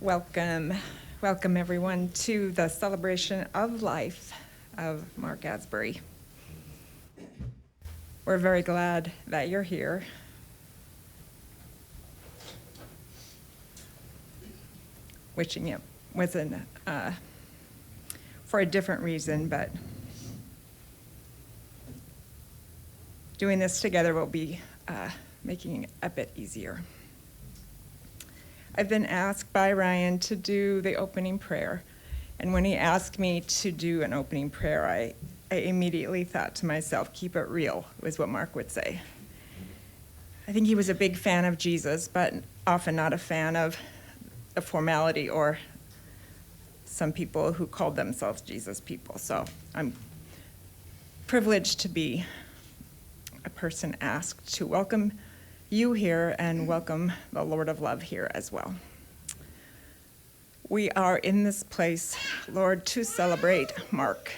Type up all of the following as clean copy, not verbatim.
Welcome everyone to the celebration of life of Mark Asburry. We're very glad that you're here. Wishing it wasn't for a different reason, but doing this together will be making it a bit easier. I've been asked by Ryan to do the opening prayer, and when he asked me to do an opening prayer, I immediately thought to myself, keep it real, was what Mark would say. I think he was a big fan of Jesus, but often not a fan of the formality or some people who called themselves Jesus people. So I'm privileged to be a person asked to welcome you here and welcome the Lord of Love here as well. We are in this place, Lord, to celebrate Mark.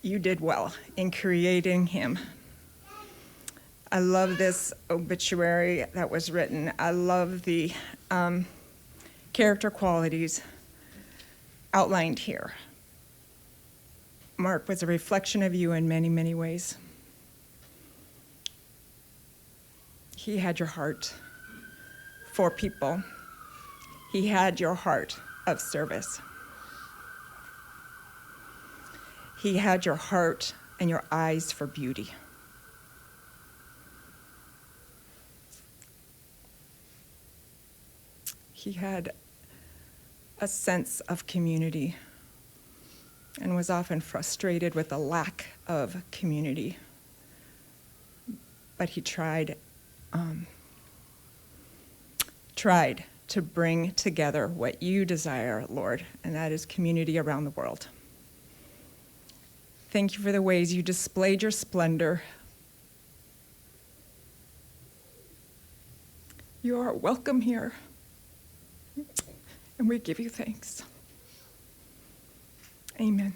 You did well in creating him. I love this obituary that was written. I love the character qualities outlined here. Mark was a reflection of you in many, many ways. He had your heart for people. He had your heart of service. He had your heart and your eyes for beauty. He had a sense of community and was often frustrated with the lack of community. But he tried to bring together what you desire, Lord, and that is community around the world. Thank you for the ways you displayed your splendor. You are welcome here, and we give you thanks. Amen.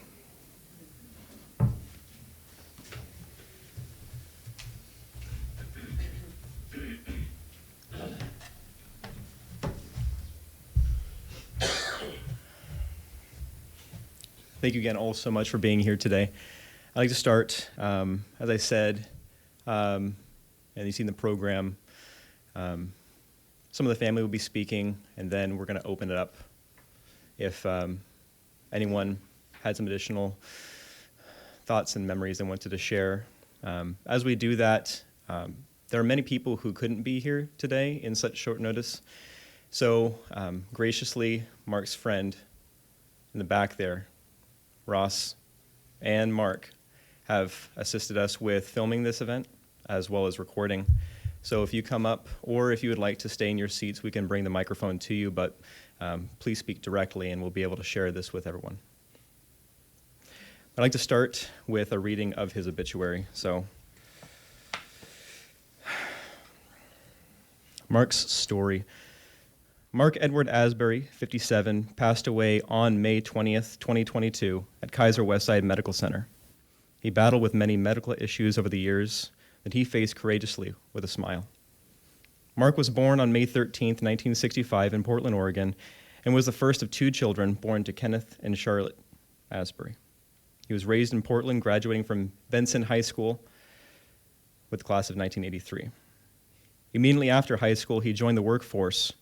Thank you again all so much for being here today. I'd like to start, as I said, and you've seen the program, some of the family will be speaking, and then we're going to open it up. If anyone had some additional thoughts and memories they wanted to share. As we do that, there are many people who couldn't be here today in such short notice. So graciously, Mark's friend in the back there, Ross and Mark, have assisted us with filming this event as well as recording. So if you come up or if you would like to stay in your seats, we can bring the microphone to you, but please speak directly and we'll be able to share this with everyone. I'd like to start with a reading of his obituary. So, Mark's story. Mark Edward Asburry, 57, passed away on May 20th, 2022 at Kaiser Westside Medical Center. He battled with many medical issues over the years that he faced courageously with a smile. Mark was born on May 13th, 1965 in Portland, Oregon, and was the first of two children born to Kenneth and Charlotte Asburry. He was raised in Portland, graduating from Benson High School with the class of 1983. Immediately after high school, he joined the workforce,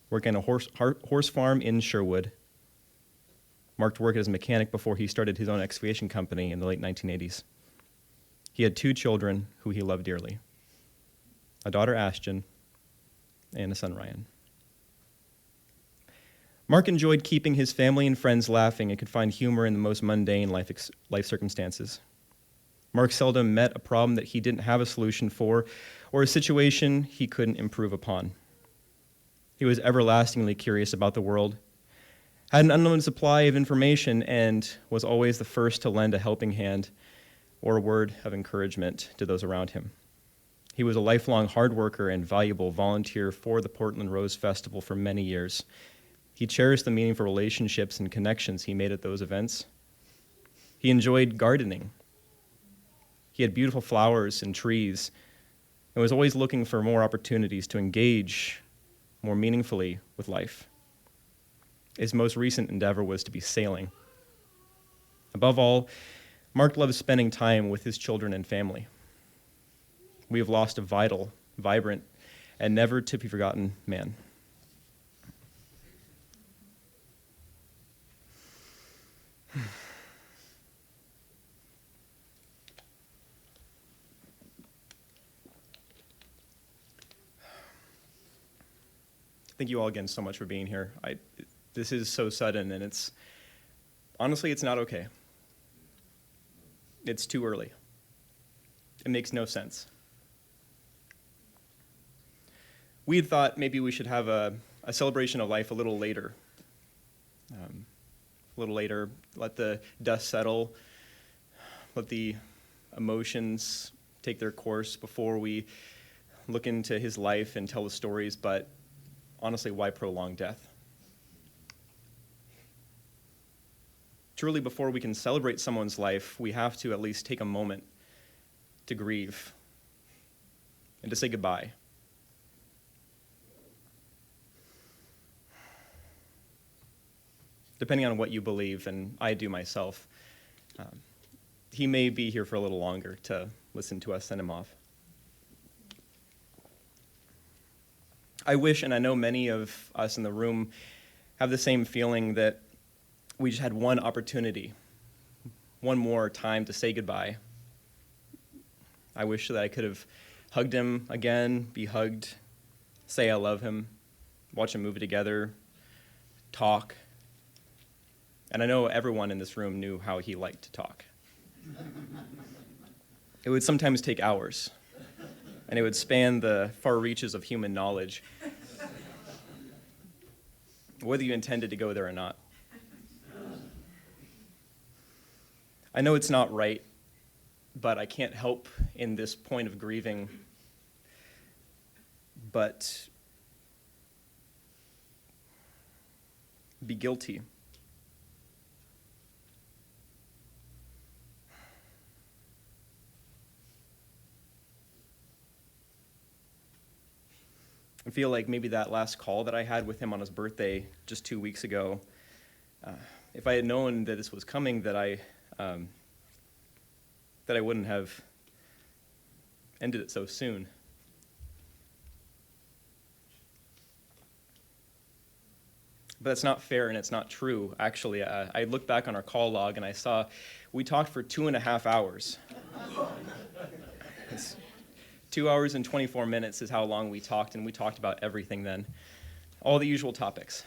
working on a horse farm in Sherwood. Mark worked as a mechanic before he started his own excavation company in the late 1980s. He had two children who he loved dearly, a daughter, Ashton, and a son, Ryan. Mark enjoyed keeping his family and friends laughing and could find humor in the most mundane life circumstances. Mark seldom met a problem that he didn't have a solution for or a situation he couldn't improve upon. He was everlastingly curious about the world, had an unlimited supply of information, and was always the first to lend a helping hand or a word of encouragement to those around him. He was a lifelong hard worker and valuable volunteer for the Portland Rose Festival for many years. He cherished the meaningful relationships and connections he made at those events. He enjoyed gardening. He had beautiful flowers and trees and was always looking for more opportunities to engage more meaningfully with life. His most recent endeavor was to be sailing. Above all, Mark loves spending time with his children and family. We have lost a vital, vibrant, and never to be forgotten man. Thank you all again so much for being here. This is so sudden, and honestly, it's not okay. It's too early. It makes no sense. We had thought maybe we should have a celebration of life a little later. Let the dust settle, let the emotions take their course before we look into his life and tell the stories, but honestly, why prolong death? Truly, before we can celebrate someone's life, we have to at least take a moment to grieve and to say goodbye. Depending on what you believe, and I do myself, he may be here for a little longer to listen to us send him off. I wish, and I know many of us in the room have the same feeling, that we just had one opportunity, one more time to say goodbye. I wish that I could have hugged him again, be hugged, say I love him, watch a movie together, talk. And I know everyone in this room knew how he liked to talk. It would sometimes take hours, and it would span the far reaches of human knowledge, whether you intended to go there or not. I know it's not right, but I can't help in this point of grieving but be guilty. I feel like maybe that last call that I had with him on his birthday just 2 weeks ago, if I had known that this was coming, that I wouldn't have ended it so soon. But it's not fair and it's not true, actually. I looked back on our call log and I saw we talked for 2.5 hours. 2 hours and 24 minutes is how long we talked, and we talked about everything then. All the usual topics.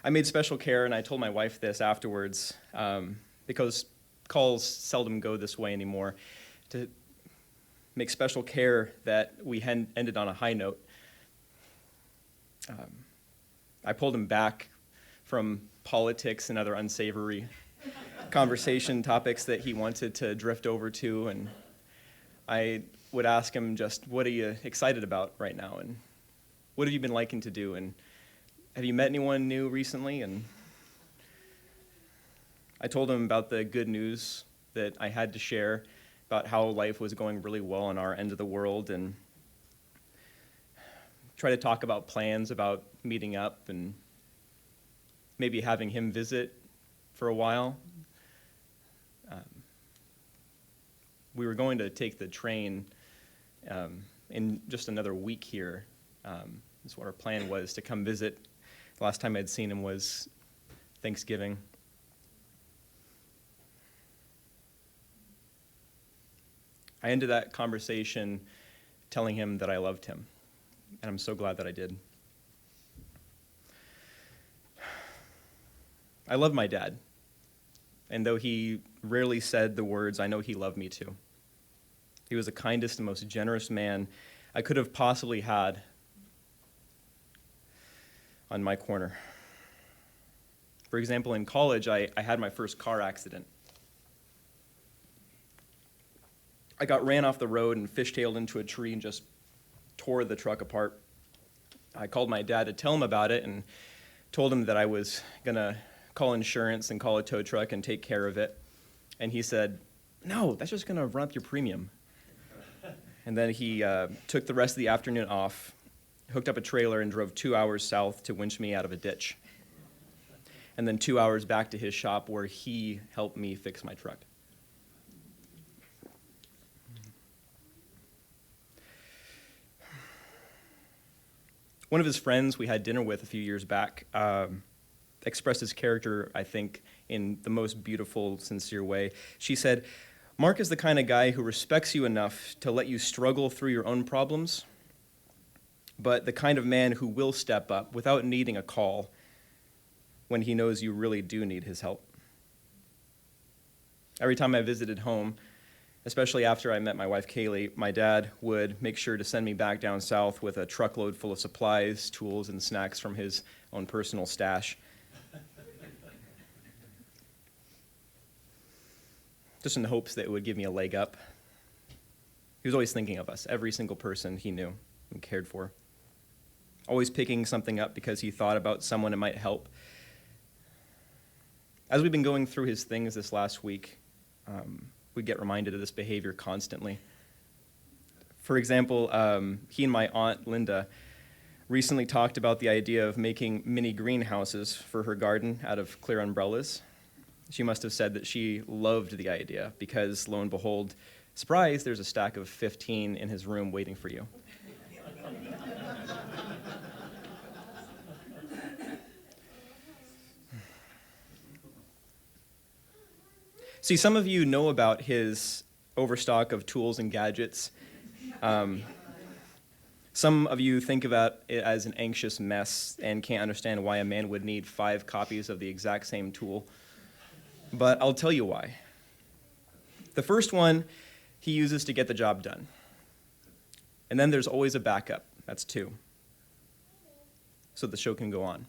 I made special care, and I told my wife this afterwards, because calls seldom go this way anymore, to make special care that we ended on a high note. I pulled him back from politics and other unsavory conversation topics that he wanted to drift over to, and I would ask him just, what are you excited about right now, and what have you been liking to do, and have you met anyone new recently? And I told him about the good news that I had to share about how life was going really well on our end of the world, and try to talk about plans about meeting up and maybe having him visit for a while. We were going to take the train in just another week here. That's what our plan was, to come visit. The last time I'd seen him was Thanksgiving. I ended that conversation telling him that I loved him, and I'm so glad that I did. I love my dad, and though he rarely said the words, I know he loved me too. He was the kindest and most generous man I could have possibly had on my corner. For example, in college, I had my first car accident. I got ran off the road and fishtailed into a tree and just tore the truck apart. I called my dad to tell him about it and told him that I was going to call insurance and call a tow truck and take care of it. And he said, "No, that's just going to run up your premium." And then he took the rest of the afternoon off, hooked up a trailer, and drove 2 hours south to winch me out of a ditch. And then 2 hours back to his shop where he helped me fix my truck. One of his friends we had dinner with a few years back expressed his character, I think, in the most beautiful, sincere way. She said, "Mark is the kind of guy who respects you enough to let you struggle through your own problems, but the kind of man who will step up without needing a call when he knows you really do need his help." Every time I visited home, especially after I met my wife Kaylee, my dad would make sure to send me back down south with a truckload full of supplies, tools, and snacks from his own personal stash. Just in hopes that it would give me a leg up. He was always thinking of us, every single person he knew and cared for. Always picking something up because he thought about someone it might help. As we've been going through his things this last week, we get reminded of this behavior constantly. For example, he and my aunt Linda recently talked about the idea of making mini greenhouses for her garden out of clear umbrellas. She must have said that she loved the idea because, lo and behold, surprise, there's a stack of 15 in his room waiting for you. See, some of you know about his overstock of tools and gadgets. Some of you think about it as an anxious mess and can't understand why a man would need 5 copies of the exact same tool. But I'll tell you why. The first one he uses to get the job done. And then there's always a backup. That's 2. So the show can go on.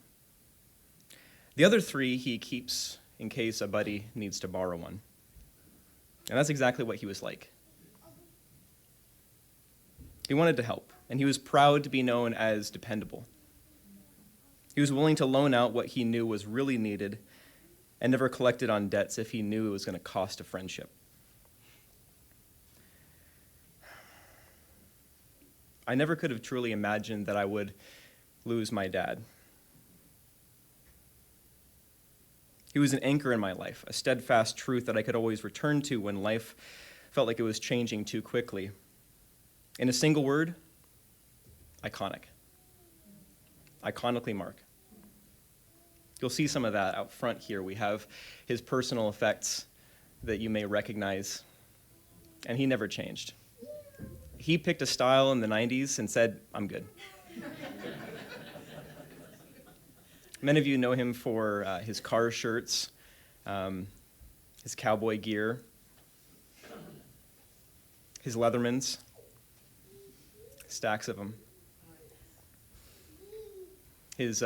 The other 3 he keeps in case a buddy needs to borrow one. And that's exactly what he was like. He wanted to help, and he was proud to be known as dependable. He was willing to loan out what he knew was really needed and never collected on debts if he knew it was going to cost a friendship. I never could have truly imagined that I would lose my dad. He was an anchor in my life, a steadfast truth that I could always return to when life felt like it was changing too quickly. In a single word, iconic. Iconically Mark. You'll see some of that out front here. We have his personal effects that you may recognize, and he never changed. He picked a style in the 90s and said, "I'm good." Many of you know him for his car shirts, his cowboy gear, his Leathermans, stacks of them. His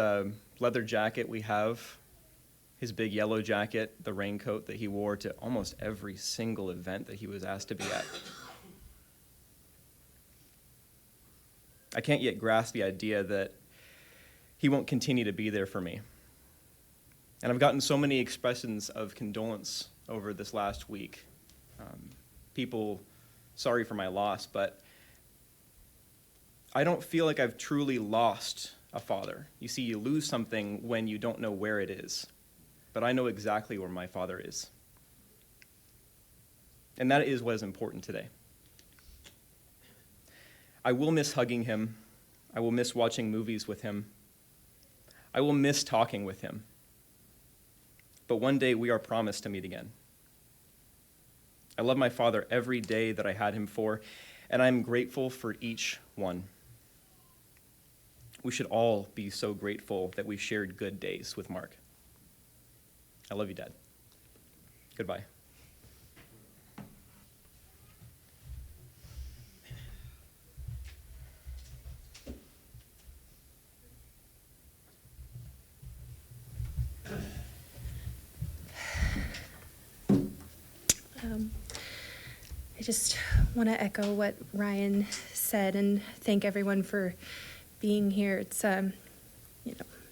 leather jacket we have, his big yellow jacket, the raincoat that he wore to almost every single event that he was asked to be at. I can't yet grasp the idea that he won't continue to be there for me. And I've gotten so many expressions of condolence over this last week. People sorry for my loss, but I don't feel like I've truly lost a father. You see, you lose something when you don't know where it is. But I know exactly where my father is. And that is what is important today. I will miss hugging him. I will miss watching movies with him. I will miss talking with him. But one day we are promised to meet again. I love my father every day that I had him for, and I'm grateful for each one. We should all be so grateful that we shared good days with Mark. I love you, Dad. Goodbye. I just want to echo what Ryan said and thank everyone for being here. It's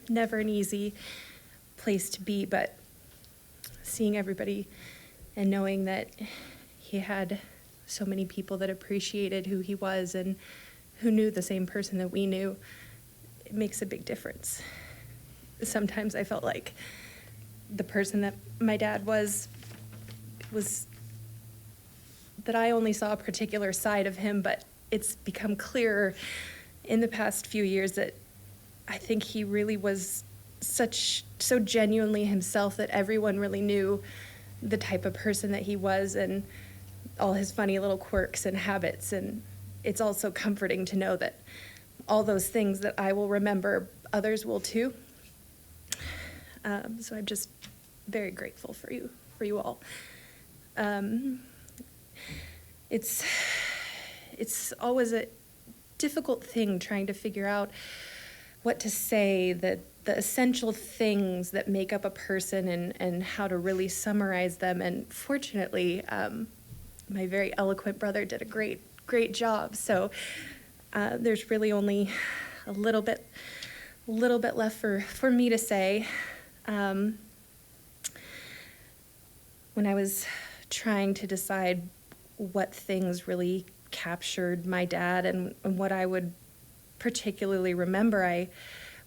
never an easy place to be, but seeing everybody and knowing that he had so many people that appreciated who he was and who knew the same person that we knew. It makes a big difference. Sometimes I felt like the person that my dad was that I only saw a particular side of him, but it's become clearer in the past few years that I think he really was so genuinely himself that everyone really knew the type of person that he was and all his funny little quirks and habits. And it's also comforting to know that all those things that I will remember, others will too. So I'm just very grateful for you all. It's always a difficult thing trying to figure out what to say, the essential things that make up a person and how to really summarize them. And fortunately, my very eloquent brother did a great job. So there's really only a little bit left for me to say. When I was trying to decide what things really captured my dad and what I would particularly remember, I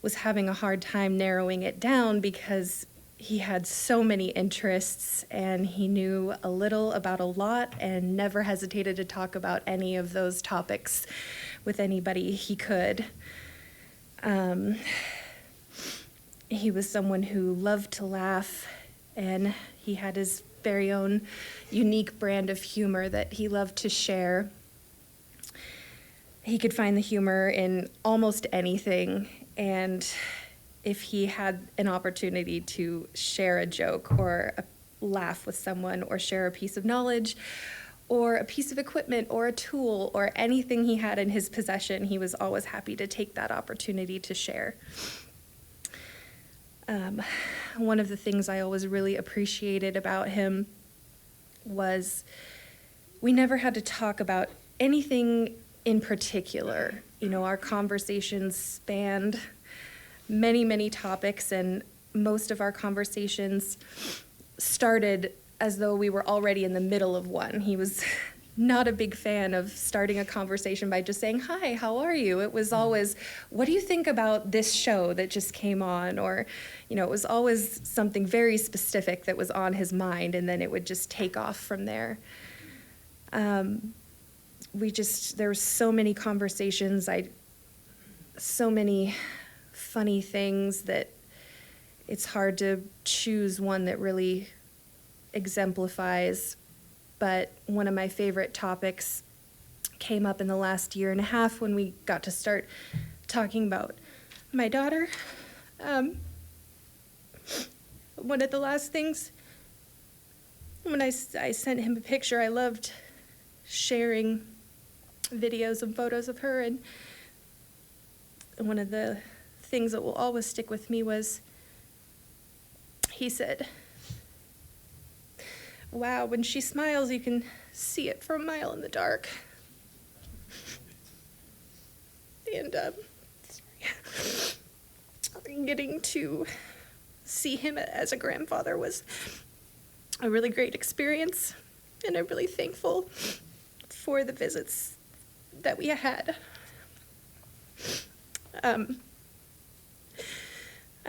was having a hard time narrowing it down because he had so many interests and he knew a little about a lot and never hesitated to talk about any of those topics with anybody he could. He was someone who loved to laugh, and he had his very own unique brand of humor that he loved to share. He could find the humor in almost anything, and if he had an opportunity to share a joke or laugh with someone or share a piece of knowledge or a piece of equipment or a tool or anything he had in his possession, he was always happy to take that opportunity to share. One of the things I always really appreciated about him was we never had to talk about anything in particular. You know, our conversations spanned many, many topics, and most of our conversations started as though we were already in the middle of one. He was not a big fan of starting a conversation by just saying, "Hi, how are you?" It was always, "What do you think about this show that just came on?" Or, you know, it was always something very specific that was on his mind, and then it would just take off from there. There were so many conversations, so many funny things that it's hard to choose one that really exemplifies. But one of my favorite topics came up in the last year and a half when we got to start talking about my daughter. One of the last things, when I sent him a picture, I loved sharing videos and photos of her, and one of the things that will always stick with me was, he said, "Wow, when she smiles, you can see it for a mile in the dark." And getting to see him as a grandfather was a really great experience, and I'm really thankful for the visits that we had. I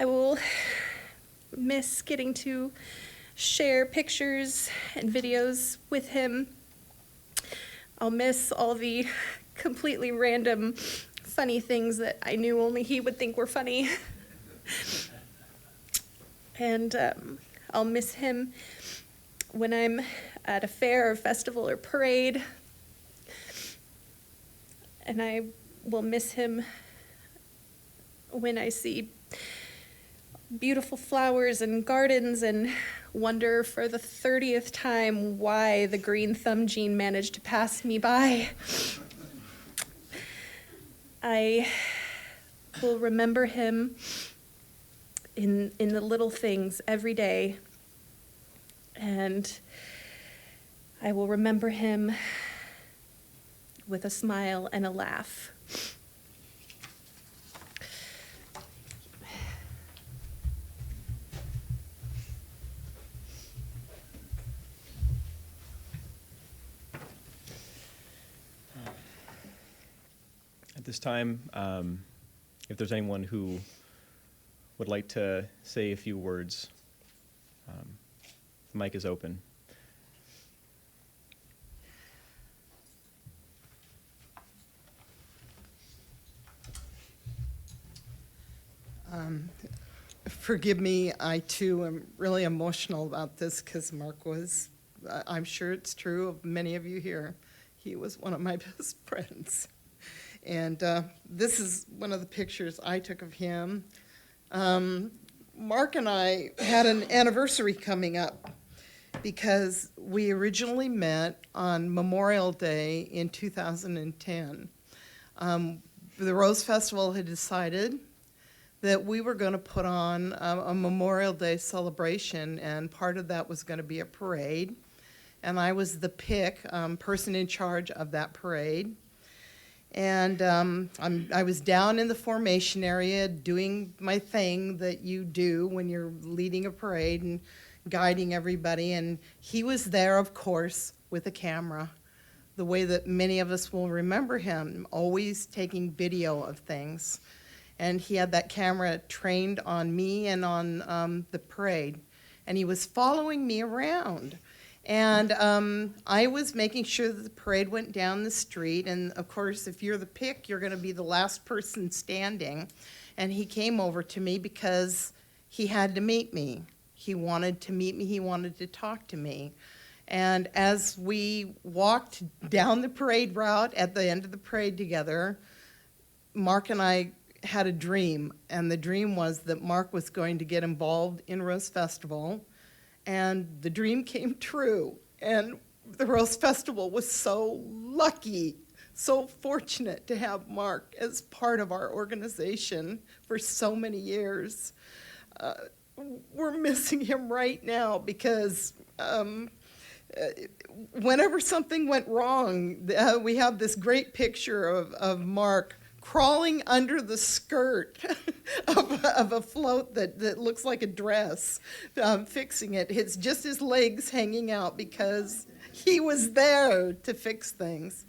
will miss getting to share pictures and videos with him. I'll miss all the completely random funny things that I knew only he would think were funny. And I'll miss him when I'm at a fair or festival or parade. And I will miss him when I see beautiful flowers and gardens and wonder for the 30th time why the green thumb gene managed to pass me by. I will remember him in the little things every day, and I will remember him with a smile and a laugh. this time, if there's anyone who would like to say a few words, the mic is open. Forgive me, I too am really emotional about this because Mark was, I'm sure it's true of many of you here, he was one of my best friends. And this is one of the pictures I took of him. Mark and I had an anniversary coming up because we originally met on Memorial Day in 2010. The Rose Festival had decided that we were going to put on a Memorial Day celebration, and part of that was going to be a parade. And I was the person in charge of that parade. And I was down in the formation area doing my thing that you do when you're leading a parade and guiding everybody. And he was there, of course, with a camera, the way that many of us will remember him, always taking video of things. And he had that camera trained on me and on the parade. And he was following me around. And I was making sure that the parade went down the street. And of course, if you're the pick, you're going to be the last person standing. And he came over to me because he had to meet me. He wanted to meet me. He wanted to talk to me. And as we walked down the parade route at the end of the parade together, Mark and I had a dream, and the dream was that Mark was going to get involved in Rose Festival, and the dream came true. And the Rose Festival was so lucky, so fortunate to have Mark as part of our organization for so many years. We're missing him right now because whenever something went wrong, we have this great picture of Mark crawling under the skirt of a float that looks like a dress, fixing it. It's just his legs hanging out because he was there to fix things.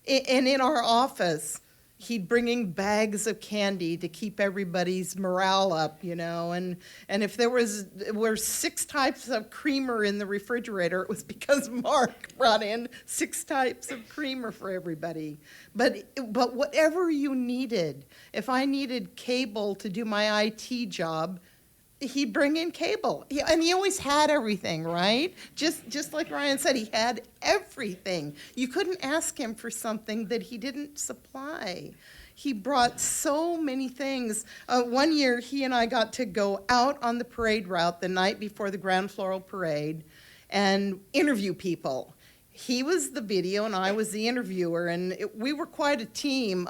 And in our office, he'd bringing bags of candy to keep everybody's morale up, you know. And if there were 6 types of creamer in the refrigerator, it was because Mark brought in 6 types of creamer for everybody. But whatever you needed, if I needed cable to do my IT job, he'd bring in cable. And he always had everything, right? Just like Ryan said, he had everything. You couldn't ask him for something that he didn't supply. He brought so many things. One year, he and I got to go out on the parade route the night before the Grand Floral Parade and interview people. He was the video and I was the interviewer, and we were quite a team.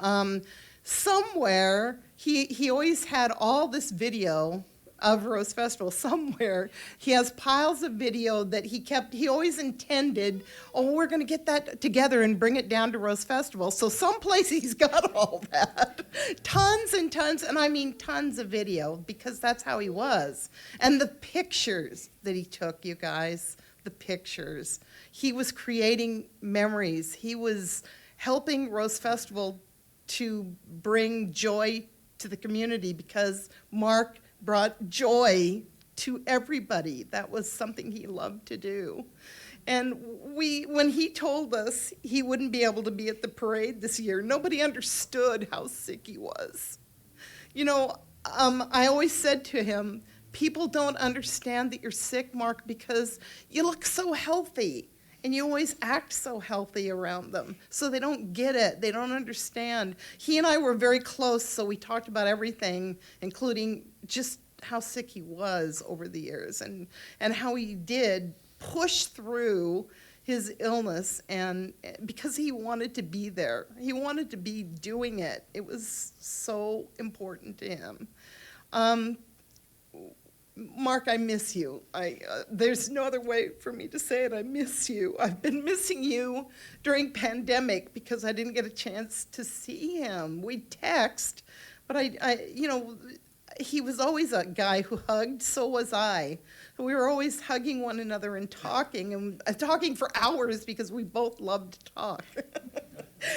Somewhere, he always had all this video of Rose Festival. Somewhere he has piles of video that he always intended, we're going to get that together and bring it down to Rose Festival. So someplace he's got all that. Tons and tons, and I mean tons of video, because that's how he was. And the pictures that he took, you guys, the pictures. He was creating memories. He was helping Rose Festival to bring joy to the community, because Mark brought joy to everybody. That was something he loved to do. And when he told us he wouldn't be able to be at the parade this year, nobody understood how sick he was. You know, I always said to him, people don't understand that you're sick, Mark, because you look so healthy. And you always act so healthy around them. So they don't get it. They don't understand. He and I were very close, so we talked about everything, including just how sick he was over the years and how he did push through his illness, and because he wanted to be there. He wanted to be doing it. It was so important to him. Mark, I miss you. There's no other way for me to say it. I miss you. I've been missing you during pandemic because I didn't get a chance to see him. We'd text, but he was always a guy who hugged. So was I. We were always hugging one another and talking for hours because we both loved to talk.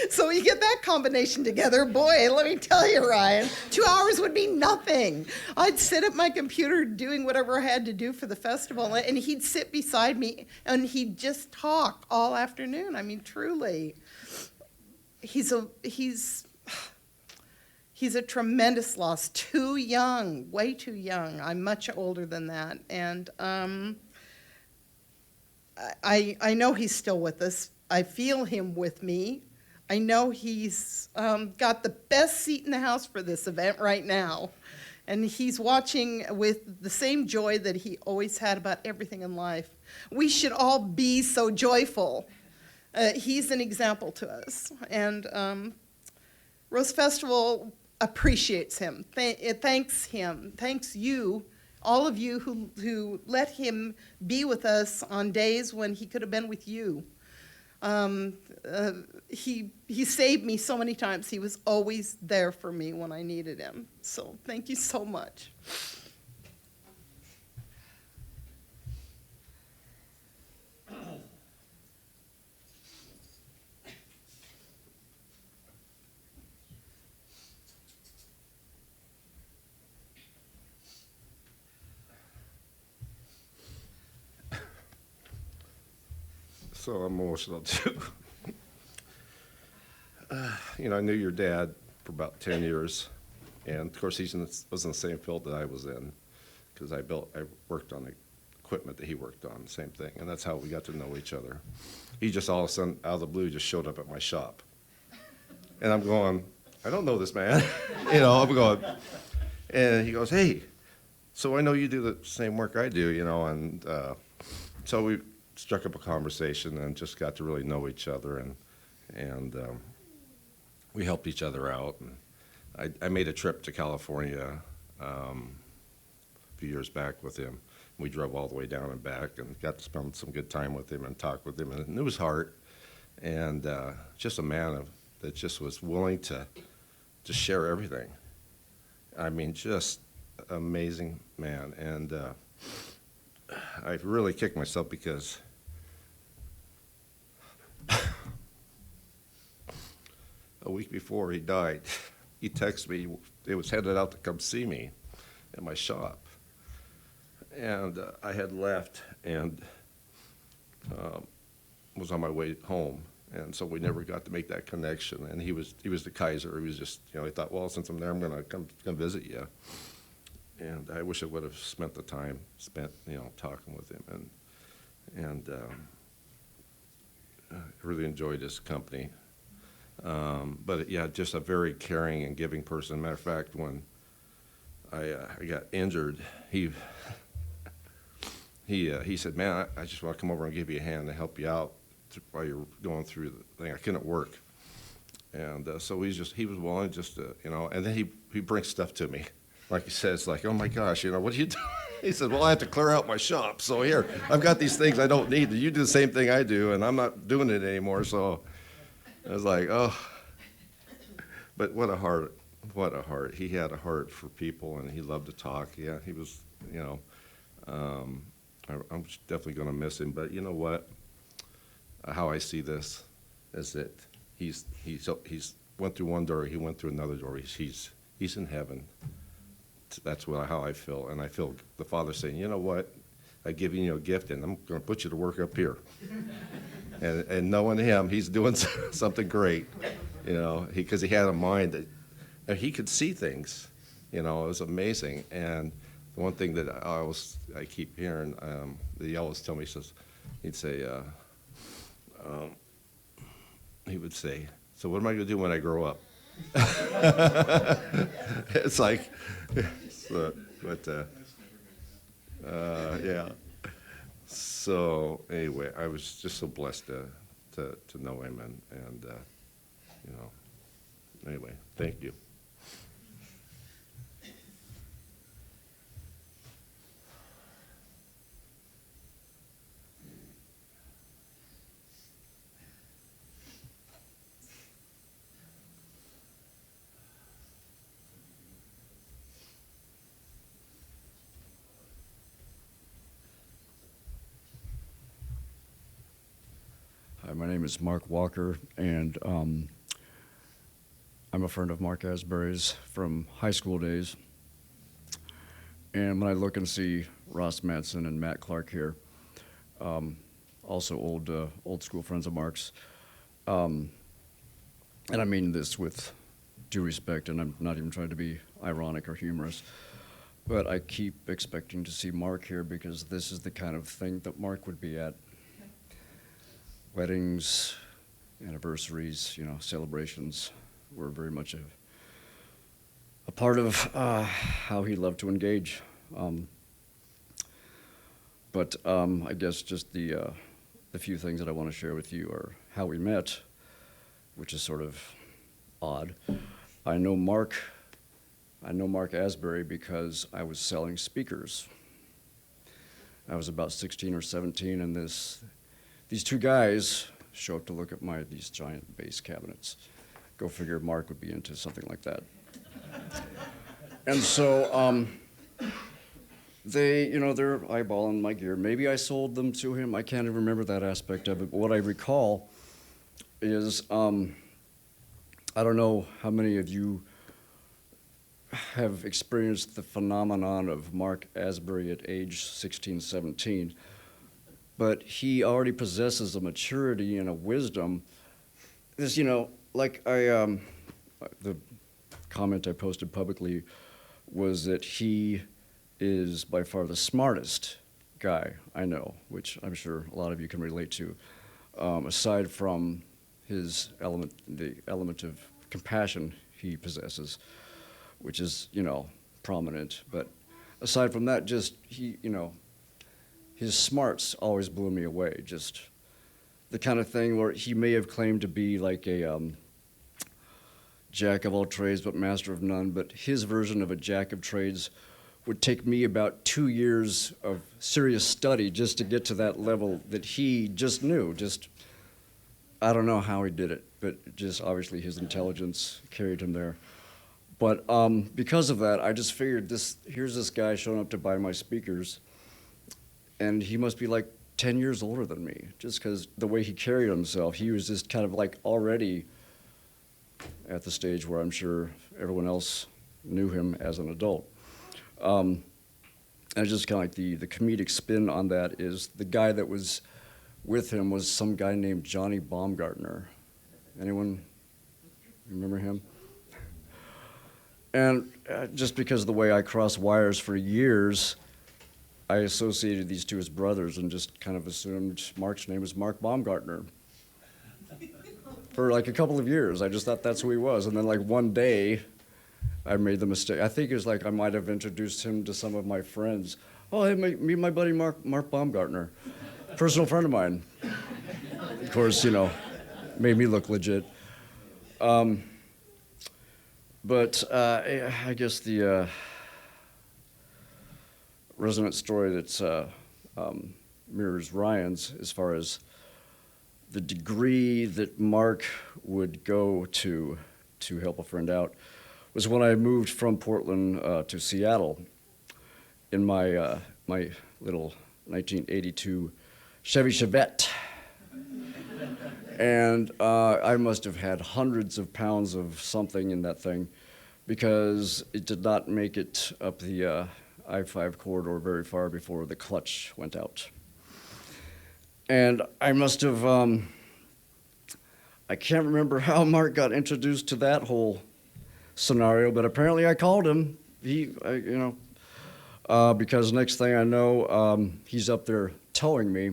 So you get that combination together, boy, let me tell you, Ryan, 2 hours would be nothing. I'd sit at my computer doing whatever I had to do for the festival, and he'd sit beside me, and he'd just talk all afternoon. I mean, truly, he's a tremendous loss. Too young, way too young. I'm much older than that, and I know he's still with us. I feel him with me. I know he's got the best seat in the house for this event right now. And he's watching with the same joy that he always had about everything in life. We should all be so joyful. He's an example to us. And Rose Festival appreciates him. It thanks him. Thanks you, all of you who let him be with us on days when he could have been with you. He saved me so many times. He was always there for me when I needed him. So thank you so much. So emotional too. I knew your dad for about 10 years, and of course was in the same field that I was in, because I worked on the equipment that he worked on, same thing, and that's how we got to know each other. He just all of a sudden, out of the blue, just showed up at my shop, and I'm going, I don't know this man, I'm going, and he goes, hey, so I know you do the same work I do, and so we struck up a conversation and just got to really know each other, and we helped each other out. And I made a trip to California a few years back with him. We drove all the way down and back and got to spend some good time with him and talk with him, and knew his heart, and just a man that just was willing to share everything. I mean, just amazing man. And I really kicked myself because a week before he died, he texted me. He was headed out to come see me at my shop. And I had left and was on my way home. And so we never got to make that connection. And he was the Kaiser. He was just, he thought, well, since I'm there, I'm going to come visit you. And I wish I would have spent the time talking with him. And I really enjoyed his company. But yeah, just a very caring and giving person. Matter of fact, when I got injured, he said, man, I just want to come over and give you a hand to help you out while you're going through the thing. I couldn't work. And so he was willing just to, and then he brings stuff to me. Like he says, like, oh my gosh, what do you do? He said, well, I have to clear out my shop. So here, I've got these things I don't need. You do the same thing I do, and I'm not doing it anymore. So I was like, oh. But what a heart. He had a heart for people, and he loved to talk. Yeah, he was, I'm definitely going to miss him. But you know what? How I see this is that he's went through one door, he went through another door. He's in heaven. That's how I feel. And I feel the Father saying, you know what? I've given you a gift, and I'm going to put you to work up here. and knowing him, he's doing something great, because he had a mind that he could see things. It was amazing. And the one thing that I keep hearing, that he always tell me, he would say, so what am I going to do when I grow up? It's like, yeah. So anyway, I was just so blessed to know him, and anyway, thank you. Hi, my name is Mark Walker, and I'm a friend of Mark Asburry's from high school days. And when I look and see Ross Madsen and Matt Clark here, also old school friends of Mark's, and I mean this with due respect, and I'm not even trying to be ironic or humorous, but I keep expecting to see Mark here because this is the kind of thing that Mark would be at. Weddings, anniversaries, celebrations were very much a part of how he loved to engage. But I guess just the few things that I want to share with you are how we met, which is sort of odd. I know Mark Asburry because I was selling speakers. I was about 16 or 17, and these two guys show up to look at these giant bass cabinets. Go figure, Mark would be into something like that. And so they're eyeballing my gear. Maybe I sold them to him. I can't even remember that aspect of it. But what I recall is, I don't know how many of you have experienced the phenomenon of Mark Asburry at age 16, 17, but he already possesses a maturity and a wisdom. This, like the comment I posted publicly was that he is by far the smartest guy I know, which I'm sure a lot of you can relate to, aside from the element of compassion he possesses, which is, prominent. But aside from that, just his smarts always blew me away. Just the kind of thing where he may have claimed to be like a jack of all trades but master of none, but his version of a jack of trades would take me about 2 years of serious study just to get to that level that he just knew. I don't know how he did it, but just obviously his intelligence carried him there. But because of that, I just figured here's this guy showing up to buy my speakers, and he must be like 10 years older than me, just because the way he carried himself. He was just kind of like already at the stage where I'm sure everyone else knew him as an adult. And just kind of like the comedic spin on that is the guy that was with him was some guy named Johnny Baumgartner. Anyone remember him? And just because of the way I crossed wires for years, I associated these two as brothers and just kind of assumed Mark's name was Mark Baumgartner. For like a couple of years, I just thought that's who he was. And then like one day, I made the mistake. I think it was like I might have introduced him to some of my friends. Oh, hey, meet my buddy Mark Baumgartner, personal friend of mine. Of course, made me look legit. But I guess the resonant story that mirrors Ryan's as far as the degree that Mark would go to help a friend out was when I moved from Portland to Seattle in my my little 1982 Chevy Chevette. And I must have had hundreds of pounds of something in that thing because it did not make it up the I-5 corridor very far before the clutch went out. And I must have, I can't remember how Mark got introduced to that whole scenario, but apparently I called him. Because next thing I know, he's up there towing me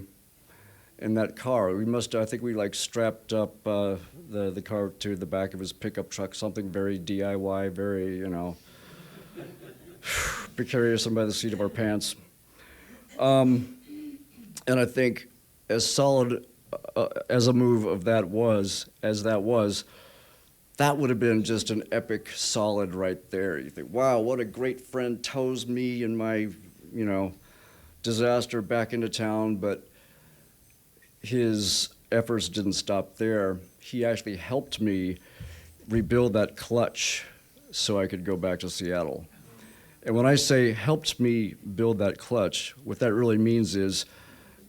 in that car. I think we like strapped up the car to the back of his pickup truck, something very DIY, very, precarious and by the seat of our pants. And I think as solid as a move of that was, that would have been just an epic solid right there. You think, wow, what a great friend tows me in my, disaster back into town, but his efforts didn't stop there. He actually helped me rebuild that clutch so I could go back to Seattle. And when I say helped me build that clutch, what that really means is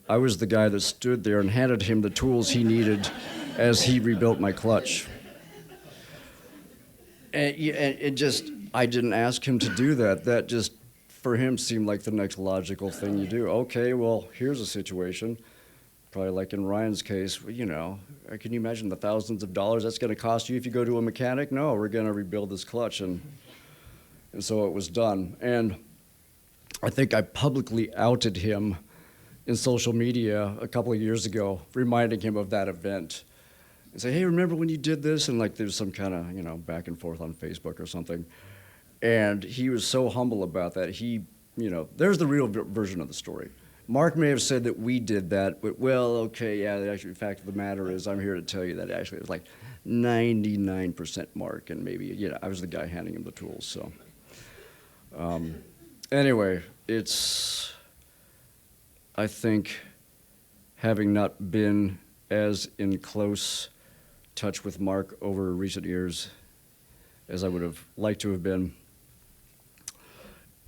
I was the guy that stood there and handed him the tools he needed as he rebuilt my clutch. And it just, I didn't ask him to do that. That just, for him, seemed like the next logical thing you do. Okay, well, here's a situation. Probably like in Ryan's case, you know, can you imagine the thousands of dollars that's going to cost you if you go to a mechanic? No, we're going to rebuild this clutch. And so it was done. And I think I publicly outed him in social media a couple of years ago, reminding him of that event. And say, hey, remember when you did this? And like there's some kind of, you know, back and forth on Facebook or something. And he was so humble about that. He, you know, there's the real version of the story. Mark may have said that we did that, but well, okay, yeah, the actual fact of the matter is I'm here to tell you that actually it was like 99% Mark, and maybe, you know, I was the guy handing him the tools, so. Anyway, it's, I think, having not been as in close touch with Mark over recent years as I would have liked to have been,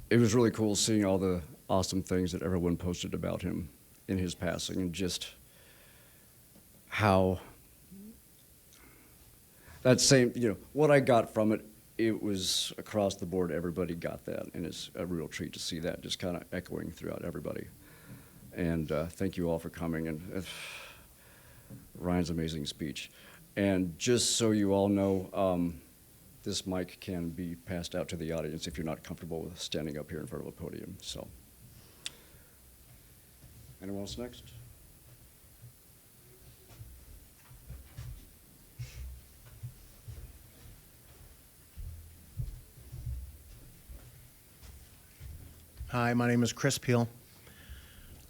it was really cool seeing all the awesome things that everyone posted about him in his passing, and just how that same, you know, what I got from it, it was across the board, everybody got that, and it's a real treat to see that just kind of echoing throughout everybody. And thank you all for coming, and Ryan's amazing speech. And just so you all know, this mic can be passed out to the audience if you're not comfortable with standing up here in front of a podium. So, anyone else next? Hi, my name is Chris Peel.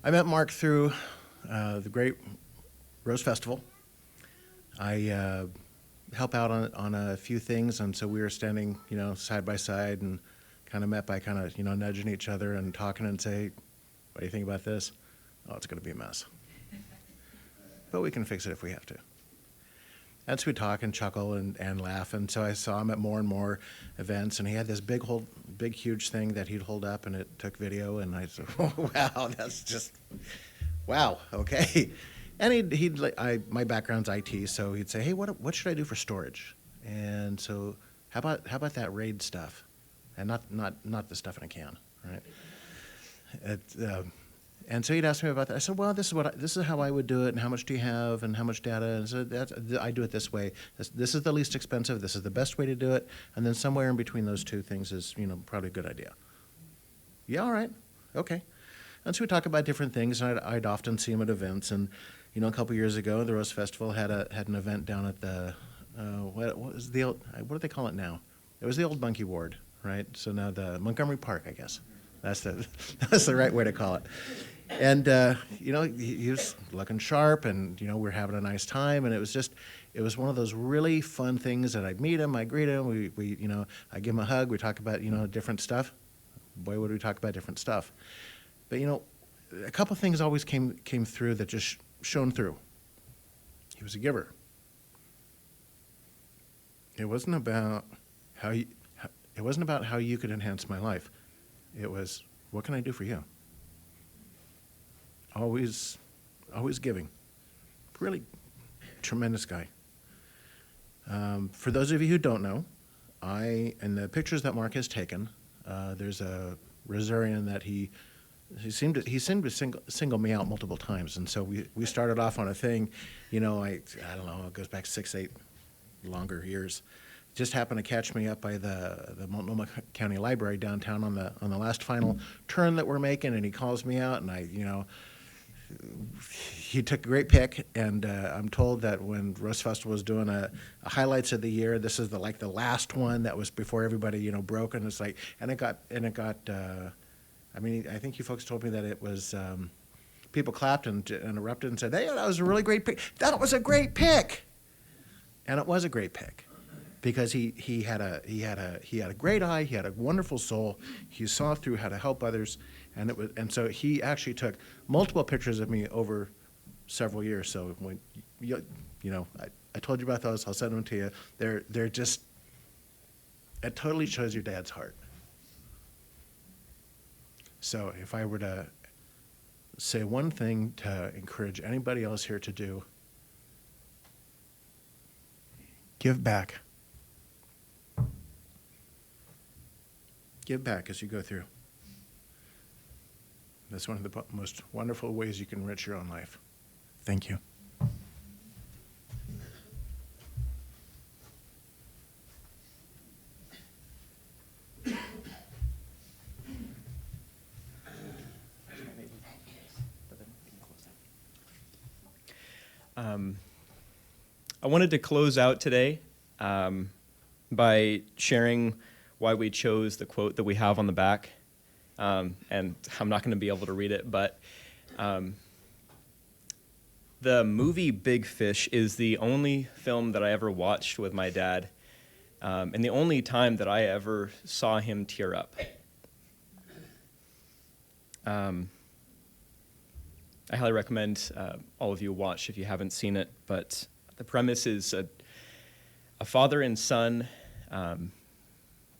I met Mark through the Great Rose Festival. I help out on a few things, and so we were standing, you know, side by side, and kind of met by kind of, you know, nudging each other and talking and say, what do you think about this? Oh, it's going to be a mess. But we can fix it if we have to. And so we talk and chuckle and laugh, and so I saw him at more and more events, and he had this big, huge thing that he'd hold up, and it took video, and I said, oh, wow, that's just, wow, okay. And my background's IT, so he'd say, hey, what should I do for storage? And so how about that RAID stuff, and not the stuff in a can, right? And so he'd ask me about that. I said, well, this is how I would do it, and how much do you have, and how much data? And so I do it this way. This is the least expensive. This is the best way to do it. And then somewhere in between those two things is, you know, probably a good idea. Yeah, all right, okay. And so we talk about different things, and I'd often see him at events. And you know, a couple years ago, the Rose Festival had an event down at the what was the old, what do they call it now? It was the old Monkey Ward, right? So now the Montgomery Park, I guess. That's the right way to call it. And you know, he was looking sharp, and you know, we're having a nice time, and it was one of those really fun things that I'd meet him, I greet him, we you know, I give him a hug, we talk about, you know, different stuff. Boy, would we talk about different stuff. But you know, a couple things always came through that just shone through. He was a giver. It wasn't about how you could enhance my life. It was, what can I do for you? Always giving. Really tremendous guy. For those of you who don't know, in the pictures that Mark has taken, there's a Rosarian that he seemed to single me out multiple times, and so we started off on a thing, you know, I don't know, it goes back 6-8 longer years. Just happened to catch me up by the Multnomah County Library downtown on the last final turn that we're making, and he calls me out, and he took a great pick, and I'm told that when Rose Festival was doing a highlights of the year, this is the last one that was before everybody, you know, broke, and it's like, and it got I mean, I think you folks told me that it was people clapped and erupted and said, hey, that was a really great pick. That was a great pick, and it was a great pick. Because he had a great eye, he had a wonderful soul, he saw through how to help others, and so he actually took multiple pictures of me over several years. So when you know, I told you about those, I'll send them to you. They're just, it totally shows your dad's heart. So if I were to say one thing to encourage anybody else here to do, give back. give back as you go through. That's one of the most wonderful ways you can enrich your own life. Thank you. I wanted to close out today by sharing why we chose the quote that we have on the back. And I'm not going to be able to read it, but the movie Big Fish is the only film that I ever watched with my dad, and the only time that I ever saw him tear up. I highly recommend all of you watch if you haven't seen it, but the premise is a father and son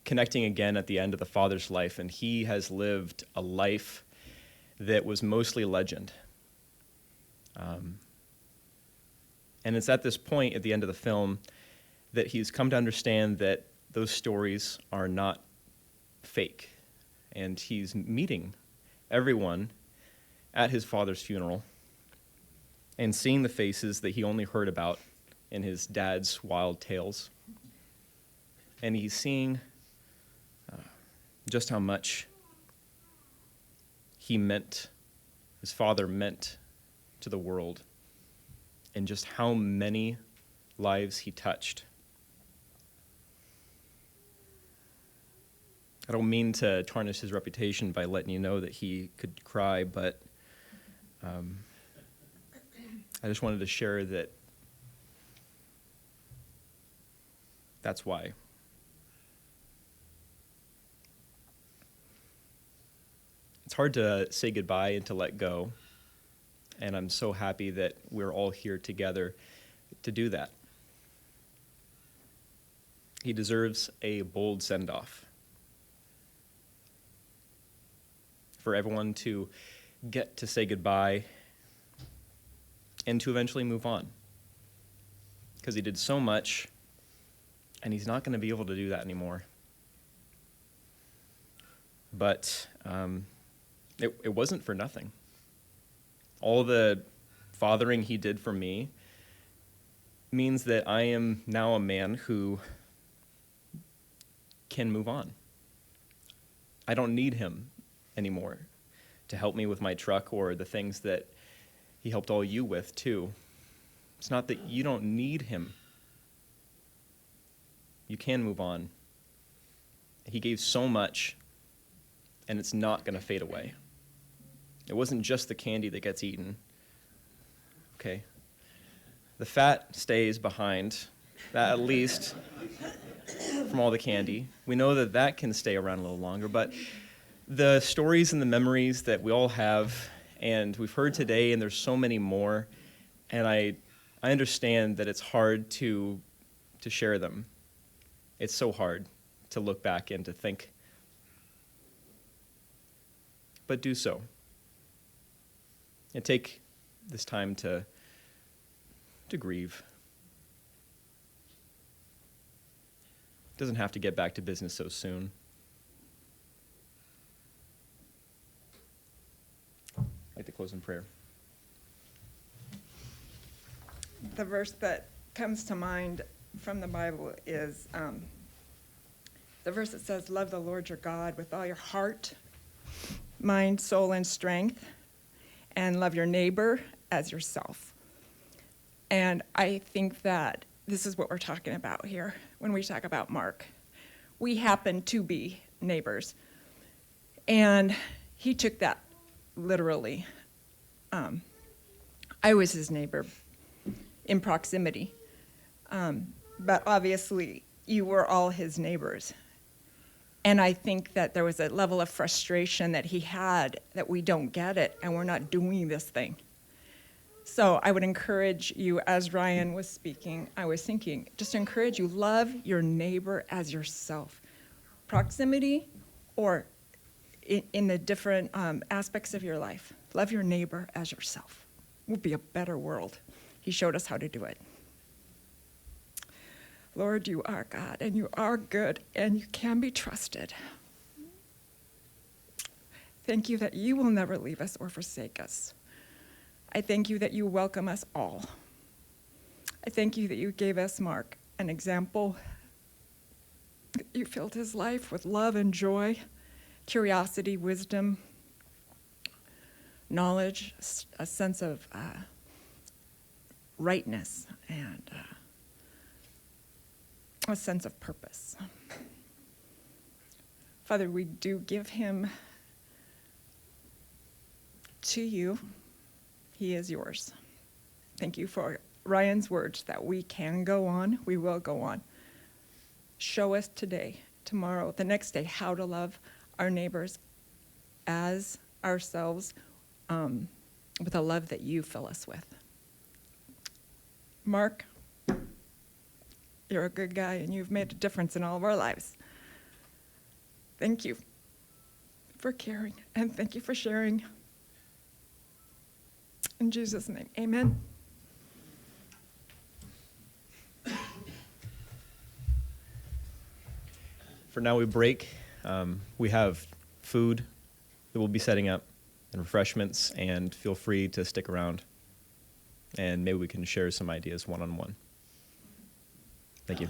connecting again at the end of the father's life, and he has lived a life that was mostly legend. And it's at this point at the end of the film that he's come to understand that those stories are not fake, and he's meeting everyone at his father's funeral and seeing the faces that he only heard about in his dad's wild tales. And he's seeing just how much his father meant to the world, and just how many lives he touched. I don't mean to tarnish his reputation by letting you know that he could cry, but I just wanted to share that that's why. It's hard to say goodbye and to let go, and I'm so happy that we're all here together to do that. He deserves a bold send-off. For everyone to get to say goodbye and to eventually move on. Because he did so much, and he's not going to be able to do that anymore. But it wasn't for nothing. All the fathering he did for me means that I am now a man who can move on. I don't need him anymore to help me with my truck or the things that he helped all you with too. It's not that you don't need him. You can move on. He gave so much, and it's not going to fade away. It wasn't just the candy that gets eaten. Okay? The fat stays behind, that at least, from all the candy. We know that that can stay around a little longer, but the stories and the memories that we all have, and we've heard today, and there's so many more, and I understand that it's hard to share them. It's so hard to look back and to think. But do so. And take this time to grieve. It doesn't have to get back to business so soon. I'd like to close in prayer. The verse that comes to mind from the Bible is the verse that says, "Love the Lord your God with all your heart, mind, soul, and strength, and love your neighbor as yourself." And I think that this is what we're talking about here when we talk about Mark. We happen to be neighbors. And he took that literally. I was his neighbor in proximity. But obviously, you were all his neighbors. And I think that there was a level of frustration that he had that we don't get it and we're not doing this thing. So I would encourage you, as Ryan was speaking, I was thinking, just encourage you, love your neighbor as yourself. Proximity or in the different aspects of your life. Love your neighbor as yourself. It would be a better world. He showed us how to do it. Lord, you are God, and you are good, and you can be trusted. Thank you that you will never leave us or forsake us. I thank you that you welcome us all. I thank you that you gave us Mark an example. You filled his life with love and joy, curiosity, wisdom, knowledge, a sense of rightness, and a sense of purpose. Father, we do give him to you. He is yours. Thank you for Ryan's words that we can go on, we will go on. Show us today, tomorrow, the next day, how to love our neighbors as ourselves, with a love that you fill us with. Mark, you're a good guy and you've made a difference in all of our lives. Thank you for caring and thank you for sharing. In Jesus' name, amen. For now, we break. We have food that we'll be setting up and refreshments, and feel free to stick around. And maybe we can share some ideas one-on-one. Thank you.